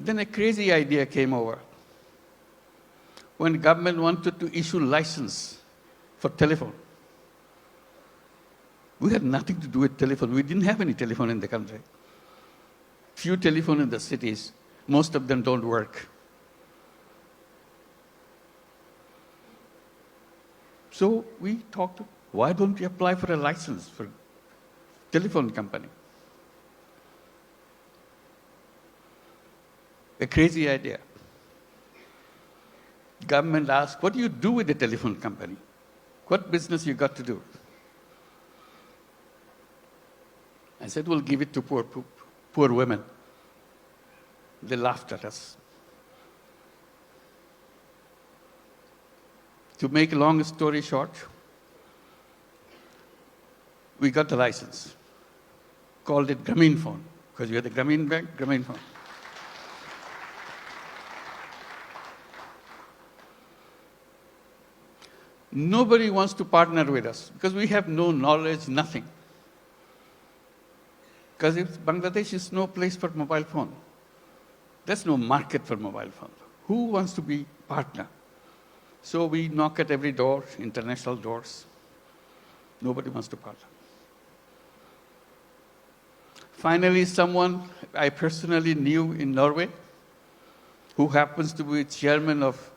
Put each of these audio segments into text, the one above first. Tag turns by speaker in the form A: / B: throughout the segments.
A: Then a crazy idea came over. When government wanted to issue license for telephone, we had nothing to do with telephone. We didn't have any telephone in the country. Few telephone in the cities. Most of them don't work. So we talked, why don't we apply for a license for telephone company? A crazy idea. Government asked, what do you do with the telephone company? What business you got to do? I said, we'll give it to poor women. They laughed at us. To make a long story short, we got the license. Called it Grameen phone, because we had the Grameen bank, Grameen phone. Nobody wants to partner with us because we have no knowledge, nothing. Because Bangladesh is no place for mobile phone. There's no market for mobile phone. Who wants to be partner? So we knock at every door, international doors. Nobody wants to partner. Finally, someone I personally knew in Norway, who happens to be chairman of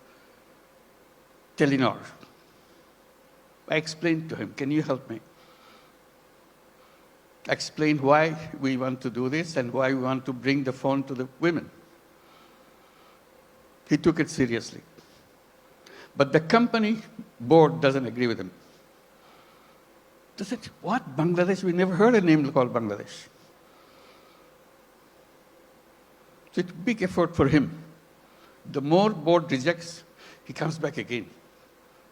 A: Telenor. I explained to him, can you help me? Explained why we want to do this and why we want to bring the phone to the women. He took it seriously. But the company board doesn't agree with him. They said, what, Bangladesh? We never heard a name called Bangladesh. So it's a big effort for him. The more board rejects, he comes back again,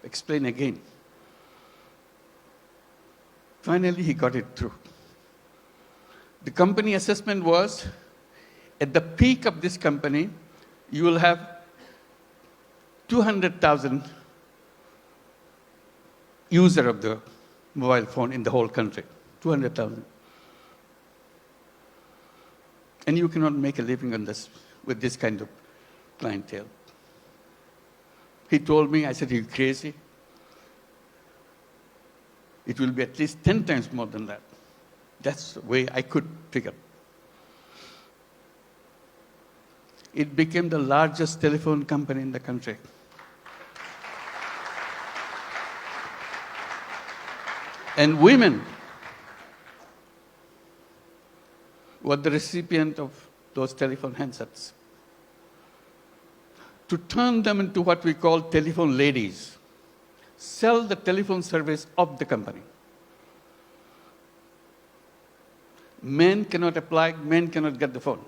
A: explain again. Finally, he got it through. The company assessment was, at the peak of this company, you will have 200,000 user of the mobile phone in the whole country, 200,000. And you cannot make a living on this with this kind of clientele. He told me, I said, are you crazy? It will be at least 10 times more than that. That's the way I could figure. It became the largest telephone company in the country. And women were the recipient of those telephone handsets. To turn them into what we call telephone ladies, sell the telephone service of the company. Men cannot apply, men cannot get the phone.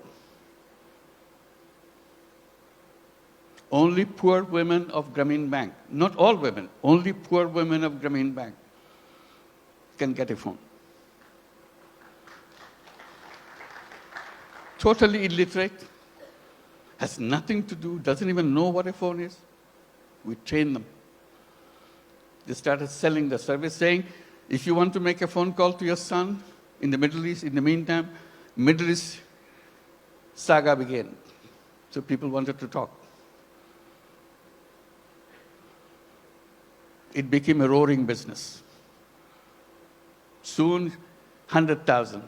A: Only poor women of Grameen Bank, not all women, only poor women of Grameen Bank can get a phone. Totally illiterate, has nothing to do, doesn't even know what a phone is. We train them. They started selling the service, saying, if you want to make a phone call to your son in the Middle East, in the meantime, Middle East saga began. So people wanted to talk. It became a roaring business. Soon, 100,000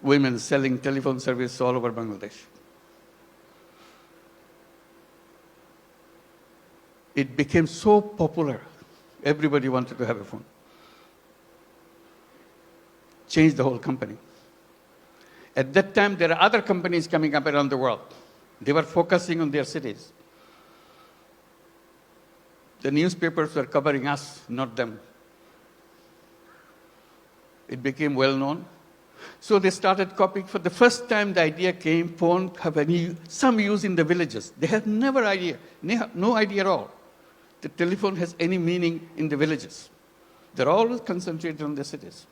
A: women selling telephone service all over Bangladesh. It became so popular, everybody wanted to have a phone. Changed the whole company. At that time, there are other companies coming up around the world. They were focusing on their cities. The newspapers were covering us, not them. It became well known. So they started copying. For the first time, the idea came, phone have some use in the villages. They had no idea at all. The telephone has any meaning in the villages. They're always concentrated on the cities.